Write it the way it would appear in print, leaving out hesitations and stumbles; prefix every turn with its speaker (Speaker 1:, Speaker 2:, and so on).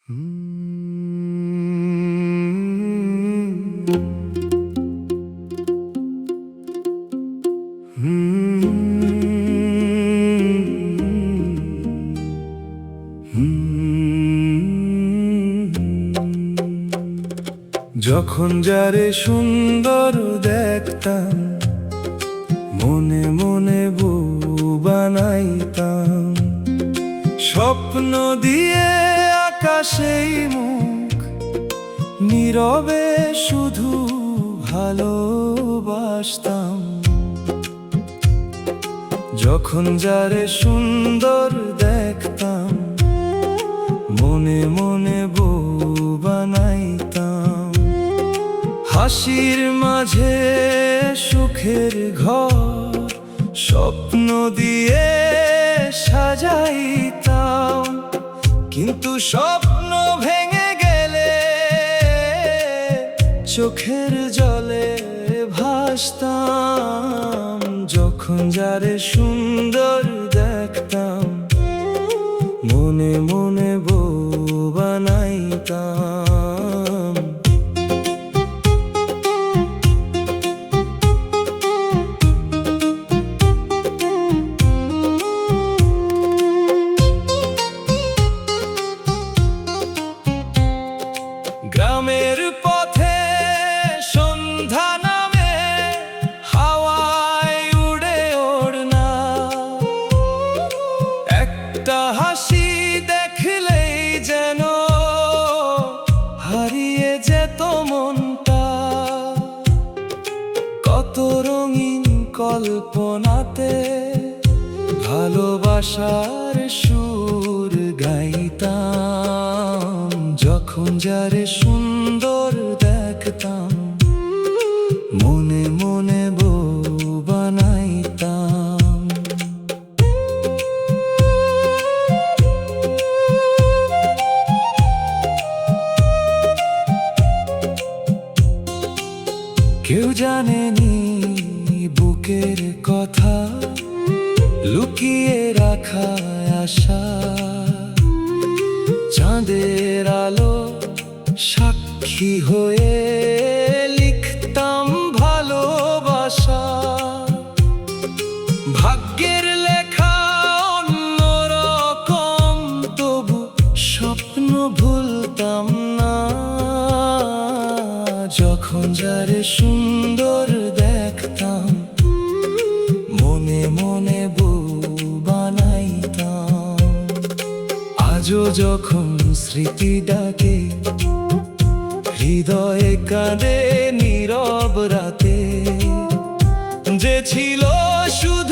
Speaker 1: যখন যারে সুন্দর দেখতাম, মনে মনে বউ বানাইতাম। স্বপ্ন দিয়ে আকাশেই মুখ, নীরবে শুধু ভালোবাসতাম। যখন যারে সুন্দর দেখতাম, মনে মনে বউ বানাইতাম। হাসির মাঝে সুখের ঘর স্বপ্ন দিয়ে সাজাইতাম। কিন্তু স্বপ্ন ভেঙে গেলে চোখের জলে ভাসতাম। যখন যারে সুন্দর দেখতাম, মনে মনে বউ বানাইতাম। গ্রামের পথে সন্ধ্যা নামে, হাওয়ায় উড়ে ওড়না। একটা হাসি দেখলেই যেন হারিয়ে যেত মনটা। কত রঙিন কল্পনাতে ভালোবাসার সুর গাইতাম। যখন যারে সুন্দর দেখতাম, মনে মনে বউ বানাইতাম। কেউ জানেনি বুকের কথা, লুকিয়ে রাখা আশা। চাঁদের আলো সাক্ষী হয়ে লিখতাম ভালোবাসা। ভাগ্যের লেখা অন্যরকম, তবু স্বপ্ন ভুলতাম না। যখন যারে সুন্দর দেখতাম, মনে মনে বউ বানাইতাম। আজও যখন স্মৃতি ডাকে, হৃদয়ে কাঁদে নীরব রাতে। যে ছিল শুধু